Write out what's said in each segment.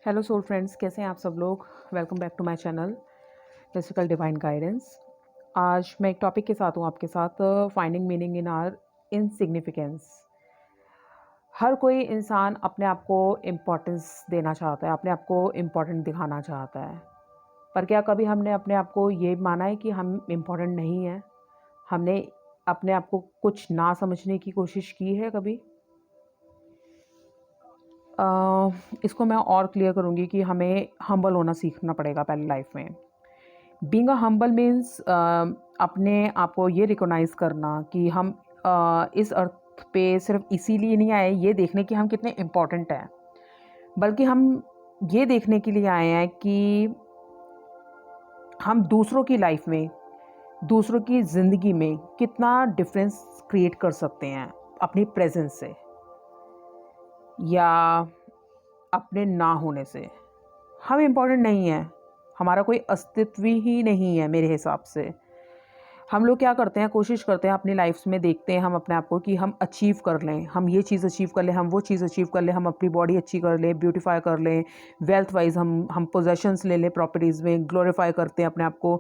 Hello soul friends, कैसे हैं आप सब लोग। Welcome back to my channel mystical divine guidance. आज मैं एक टॉपिक के साथ हूँ आपके साथ, finding meaning in our insignificance. हर कोई इंसान अपने आप को इम्पोर्टेंस देना चाहता है, अपने आप को इम्पोर्टेंट दिखाना चाहता है। पर क्या कभी हमने अपने आप को ये माना है कि हम इम्पोर्टेंट नहीं हैं? हमने अपने आप को कुछ ना समझने की कोशिश की है कभी? इसको मैं और क्लियर करूँगी कि हमें हम्बल होना सीखना पड़ेगा पहले लाइफ में। बीइंग अ हम्बल मीन्स अपने आप को ये रिकॉग्नाइज करना कि हम इस अर्थ पे सिर्फ इसीलिए नहीं आए ये देखने कि हम कितने इम्पोर्टेंट हैं, बल्कि हम ये देखने के लिए आए हैं कि हम दूसरों की लाइफ में, दूसरों की ज़िंदगी में कितना डिफरेंस क्रिएट कर सकते हैं अपनी प्रेजेंस से या अपने ना होने से। हम इम्पोर्टेंट नहीं हैं, हमारा कोई अस्तित्व ही नहीं है मेरे हिसाब से। हम लोग क्या करते हैं, कोशिश करते हैं अपनी लाइफ्स में, देखते हैं हम अपने आप को कि हम अचीव कर लें, हम ये चीज़ अचीव कर लें, हम वो चीज़ अचीव कर लें, हम अपनी बॉडी अच्छी कर लें, ब्यूटीफाई कर लें, वेल्थ वाइज हम पोजेशंस ले लें, प्रॉपर्टीज़ में ग्लोरीफाई करते हैं अपने आप को,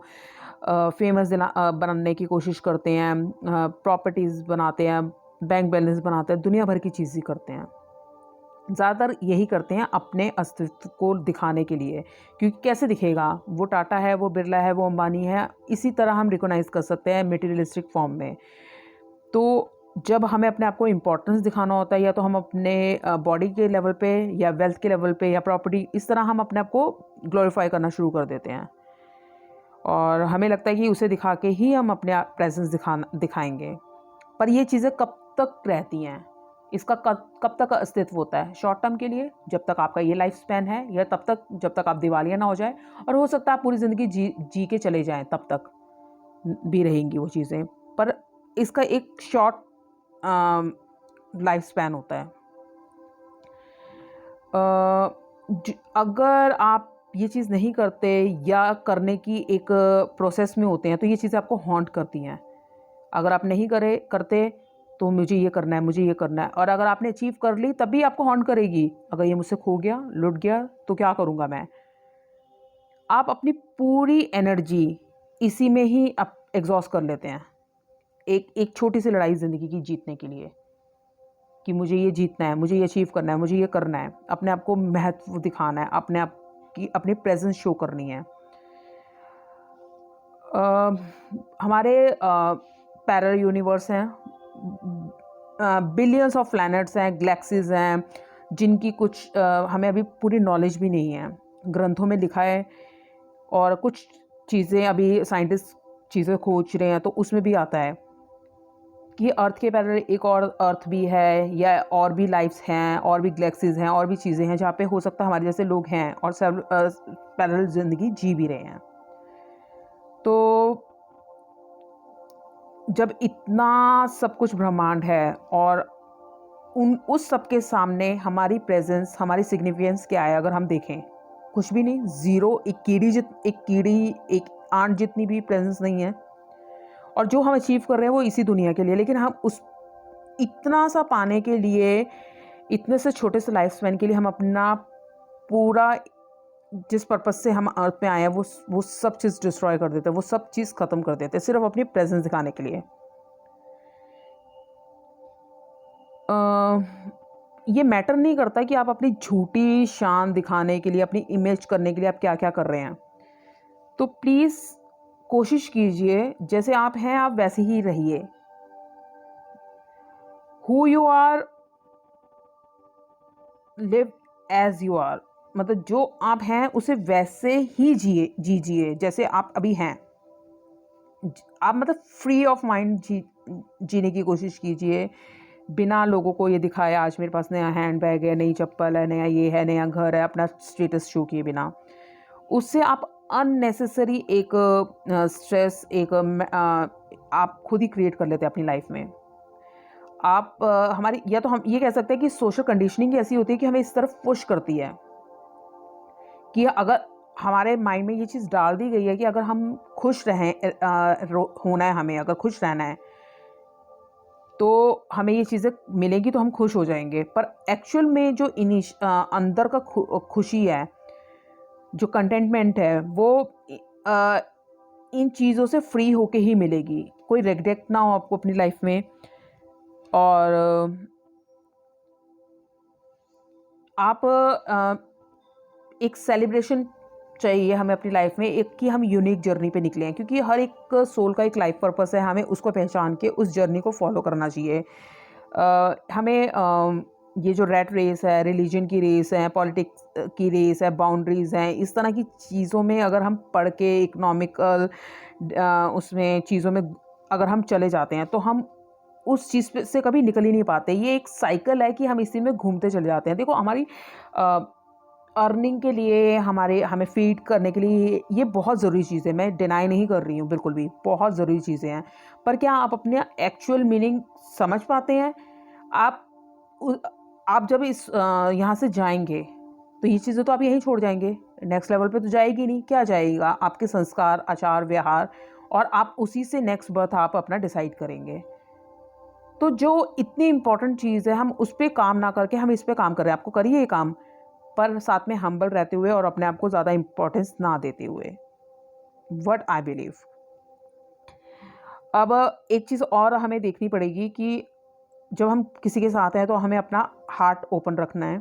फेमस बनाने की कोशिश करते हैं, प्रॉपर्टीज़ बनाते हैं, बैंक बैलेंस बनाते हैं, दुनिया भर की चीज़ें करते हैं। ज़्यादातर यही करते हैं अपने अस्तित्व को दिखाने के लिए, क्योंकि कैसे दिखेगा, वो टाटा है, वो बिरला है, वो अंबानी है, इसी तरह हम रिकॉग्नाइज़ कर सकते हैं मटेरियलिस्टिक फॉर्म में। तो जब हमें अपने आप को इम्पोर्टेंस दिखाना होता है, या तो हम अपने बॉडी के लेवल पे या वेल्थ के लेवल पे या प्रॉपर्टी, इस तरह हम अपने आप को ग्लोरीफाई करना शुरू कर देते हैं और हमें लगता है कि उसे दिखा के ही हम अपने प्रेजेंस दिखाएंगे। पर ये चीज़ें कब तक रहती हैं, इसका कब तक अस्तित्व होता है? शॉर्ट टर्म के लिए, जब तक आपका ये लाइफ स्पैन है, या तब तक जब तक आप दिवालिया ना हो जाए, और हो सकता है आप पूरी ज़िंदगी जी के चले जाएं, तब तक भी रहेंगी वो चीज़ें। पर इसका एक शॉर्ट लाइफ स्पैन होता है। अगर आप ये चीज़ नहीं करते या करने की एक प्रोसेस में होते हैं, तो ये चीज़ें आपको हॉन्ट करती हैं। अगर आप नहीं करते तो मुझे ये करना है, मुझे ये करना है, और अगर आपने अचीव कर ली तब भी आपको हॉन्ट करेगी। अगर ये मुझसे खो गया, लुट गया, तो क्या करूँगा मैं? आप अपनी पूरी एनर्जी इसी में ही आप एग्जॉस्ट कर लेते हैं, एक एक छोटी सी लड़ाई ज़िंदगी की जीतने के लिए, कि मुझे ये जीतना है, मुझे ये अचीव करना है, मुझे ये करना है, अपने आप को महत्व दिखाना है, अपने आप की अपनी प्रेजेंस शो करनी है। हमारे पैरेलल यूनिवर्स हैं, बिलियंस ऑफ प्लैनेट्स हैं, गैलेक्सीज हैं, जिनकी कुछ हमें अभी पूरी नॉलेज भी नहीं है, ग्रंथों में लिखा है, और कुछ चीज़ें अभी साइंटिस्ट चीज़ें खोज रहे हैं, तो उसमें भी आता है कि अर्थ के पैरेलल एक और अर्थ भी है, या और भी लाइफ्स हैं, और भी गैलेक्सीज हैं, और भी चीज़ें हैं जहाँ पे हो सकता है हमारे जैसे लोग हैं और सब पैरेलल ज़िंदगी जी भी रहे हैं। तो जब इतना सब कुछ ब्रह्मांड है, और उस सब के सामने हमारी प्रेजेंस, हमारी सिग्निफिकेंस क्या है? अगर हम देखें, कुछ भी नहीं, ज़ीरो। एक आंट जितनी भी प्रेजेंस नहीं है। और जो हम अचीव कर रहे हैं वो इसी दुनिया के लिए, लेकिन हम उस इतना सा पाने के लिए, इतने से छोटे से लाइफ स्पैन के लिए, हम अपना पूरा, जिस पर्पज से हम अर्थ पे आए हैं, वो सब चीज़ डिस्ट्रॉय कर देते हैं, वो सब चीज़ ख़त्म कर देते हैं, सिर्फ अपनी प्रेजेंस दिखाने के लिए। ये मैटर नहीं करता कि आप अपनी झूठी शान दिखाने के लिए, अपनी इमेज करने के लिए आप क्या क्या कर रहे हैं। तो प्लीज़ कोशिश कीजिए, जैसे आप हैं आप वैसे ही रहिए। Who you are, live as you are, मतलब जो आप हैं उसे वैसे ही जीजिए जैसे आप अभी हैं। आप मतलब फ्री ऑफ माइंड जीने की कोशिश कीजिए, बिना लोगों को ये दिखाया आज मेरे पास नया हैंड बैग है, नई चप्पल है, नया ये है, नया घर है, अपना स्टेटस शो किए बिना। उससे आप अननेसेसरी एक स्ट्रेस, एक आप खुद ही क्रिएट कर लेते हैं अपनी लाइफ में। आप हमारी, या तो हम ये कह सकते हैं कि सोशल कंडीशनिंग ऐसी होती है कि हमें इस तरफ पुश करती है कि अगर हमारे माइंड में ये चीज़ डाल दी गई है कि अगर हम खुश रहें, होना है, हमें अगर खुश रहना है, तो हमें ये चीज़ें मिलेंगी तो हम खुश हो जाएंगे, पर एक्चुअल में जो अंदर का खुशी है, जो कंटेंटमेंट है, वो अ, इन चीज़ों से फ्री होके ही मिलेगी। कोई रिग्रेट ना हो आपको अपनी लाइफ में, और आप एक सेलिब्रेशन चाहिए हमें अपनी लाइफ में, एक कि हम यूनिक जर्नी पे निकले हैं, क्योंकि हर एक सोल का एक लाइफ पर्पस है, हमें उसको पहचान के उस जर्नी को फॉलो करना चाहिए। हमें ये जो रैट रेस है, रिलीजन की रेस है, पॉलिटिक्स की रेस है, बाउंड्रीज़ हैं, इस तरह की चीज़ों में अगर हम पढ़ के इकोनॉमिकल उसमें चीज़ों में अगर हम चले जाते हैं तो हम उस चीज़ से कभी निकल ही नहीं पाते। ये एक साइकिल है कि हम इसी में घूमते चले जाते हैं। देखो, हमारी अर्निंग के लिए, हमें फीड करने के लिए ये बहुत ज़रूरी चीज़ है, मैं डिनाई नहीं कर रही हूँ, बिल्कुल भी बहुत ज़रूरी चीज़ें हैं। पर क्या आप अपने एक्चुअल मीनिंग समझ पाते हैं? आप उ आप जब यहाँ से जाएँगे तो ये चीज़ें तो आप यहीं छोड़ जाएँगे, नेक्स्ट लेवल पे तो जाएगी नहीं। क्या जाएगा? आपके संस्कार, आचार, व्यवहार, और आप उसी से नेक्स्ट बर्थ आप अपना डिसाइड करेंगे। तो जो इतनी इम्पोर्टेंट चीज़ है, हम उस पे काम ना करके हम इस पे काम कर रहे हैं। आपको करिए ये काम, पर साथ में हम्बल रहते हुए और अपने आप को ज़्यादा इम्पोर्टेंस ना देते हुए। What I believe. अब एक चीज़ और हमें देखनी पड़ेगी कि जब हम किसी के साथ हैं तो हमें अपना हार्ट ओपन रखना है।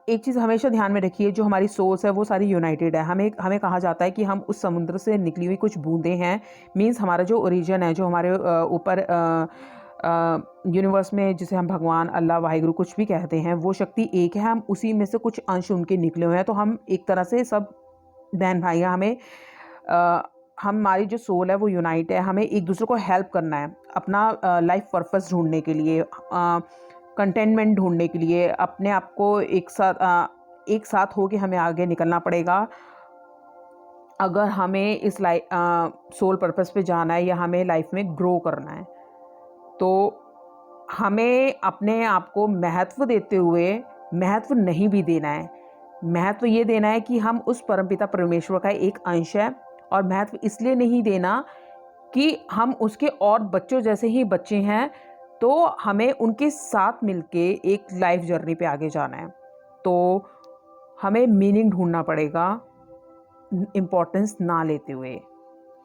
एक चीज़ हमेशा ध्यान में रखिए, जो हमारी सोच है वो सारी यूनाइटेड है। हमें हमें कहा जाता है कि हम उस समुद्र से निकली हुई कुछ बूंदें हैं। मीन्स हमारा जो ओरिजिन है, जो हमारे ऊपर यूनिवर्स में, जिसे हम भगवान, अल्लाह, वाहिगुरु कुछ भी कहते हैं, वो शक्ति एक है। हम उसी में से कुछ अंश उनके निकले हुए हैं। तो हम एक तरह से सब बहन भाई हैं। हमारी जो सोल है वो यूनाइट है। हमें एक दूसरे को हेल्प करना है अपना लाइफ पर्पस ढूंढने के लिए, कंटेनमेंट ढूंढने के लिए। अपने आप को एक साथ होके हमें आगे निकलना पड़ेगा अगर हमें इस सोल पर्पस पे जाना है या हमें लाइफ में ग्रो करना है। तो हमें अपने आप को महत्व देते हुए महत्व नहीं भी देना है। महत्व ये देना है कि हम उस परमपिता परमेश्वर का एक अंश है, और महत्व इसलिए नहीं देना कि हम उसके और बच्चों जैसे ही बच्चे हैं, तो हमें उनके साथ मिलके एक लाइफ जर्नी पे आगे जाना है। तो हमें मीनिंग ढूंढना पड़ेगा, इम्पोर्टेंस ना लेते हुए।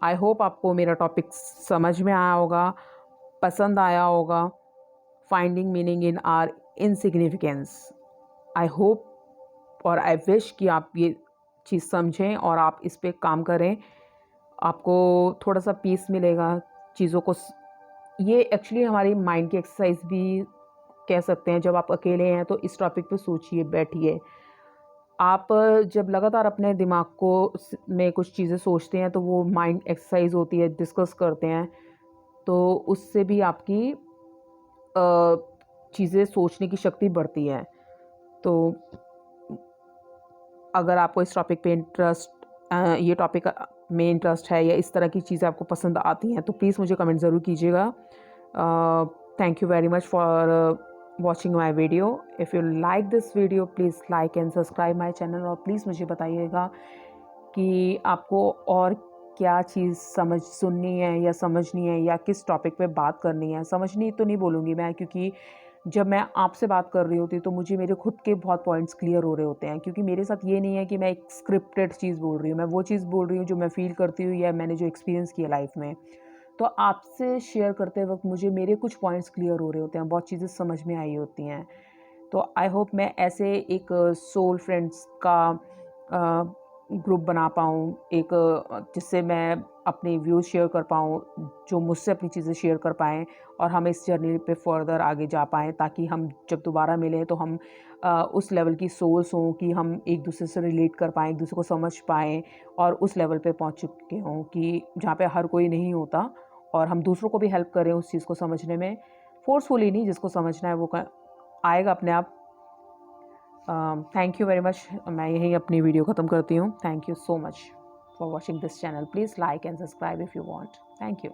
आई होप आपको मेरा टॉपिक समझ में आया होगा, पसंद आया होगा। Finding meaning in are insignificance. I hope और आई विश कि आप ये चीज़ समझें और आप इस पे काम करें। आपको थोड़ा सा पीस मिलेगा चीज़ों को। ये एक्चुअली हमारी माइंड की एक्सरसाइज भी कह सकते हैं। जब आप अकेले हैं तो इस टॉपिक पे सोचिए, बैठिए। आप जब लगातार अपने दिमाग को में कुछ चीज़ें सोचते हैं तो वो माइंड एक्सरसाइज होती है, डिस्कस करते हैं, तो उससे भी आपकी चीज़ें सोचने की शक्ति बढ़ती है। तो अगर आपको इस टॉपिक पे ये टॉपिक में इंटरेस्ट है या इस तरह की चीज़ें आपको पसंद आती हैं, तो प्लीज़ मुझे कमेंट ज़रूर कीजिएगा। Thank you very much for watching my video. If you like this video, please like and subscribe my channel, और प्लीज़ मुझे बताइएगा कि आपको और क्या चीज़ सुननी है या समझनी है, या किस टॉपिक पे बात करनी है। समझनी तो नहीं बोलूँगी मैं, क्योंकि जब मैं आपसे बात कर रही होती हूँ तो मुझे मेरे खुद के बहुत पॉइंट्स क्लियर हो रहे होते हैं। क्योंकि मेरे साथ ये नहीं है कि मैं एक स्क्रिप्टेड चीज़ बोल रही हूँ, मैं वो चीज़ बोल रही हूँ जो मैं फ़ील करती हूँ या मैंने जो एक्सपीरियंस किया लाइफ में। तो आपसे शेयर करते वक्त मुझे मेरे कुछ पॉइंट्स क्लियर हो रहे होते हैं, बहुत चीज़ें समझ में आई होती हैं। तो आई होप मैं ऐसे एक सोल फ्रेंड्स का ग्रुप बना पाऊँ, एक जिससे मैं अपने व्यूज़ शेयर कर पाऊँ, जो मुझसे अपनी चीज़ें शेयर कर पाएँ, और हम इस जर्नी पे फर्दर आगे जा पाएँ, ताकि हम जब दोबारा मिलें तो हम उस लेवल की सोल्स हों कि हम एक दूसरे से रिलेट कर पाएँ, एक दूसरे को समझ पाएँ, और उस लेवल पे पहुँच चुके हों कि जहाँ पे हर कोई नहीं होता, और हम दूसरों को भी हेल्प करें उस चीज़ को समझने में। फोर्सफुली नहीं, जिसको समझना है वो आएगा अपने आप। Thank you very much. मैं यहीं अपनी वीडियो ख़त्म करती हूँ। Thank you so much for watching this channel. Please like and subscribe if you want. Thank you.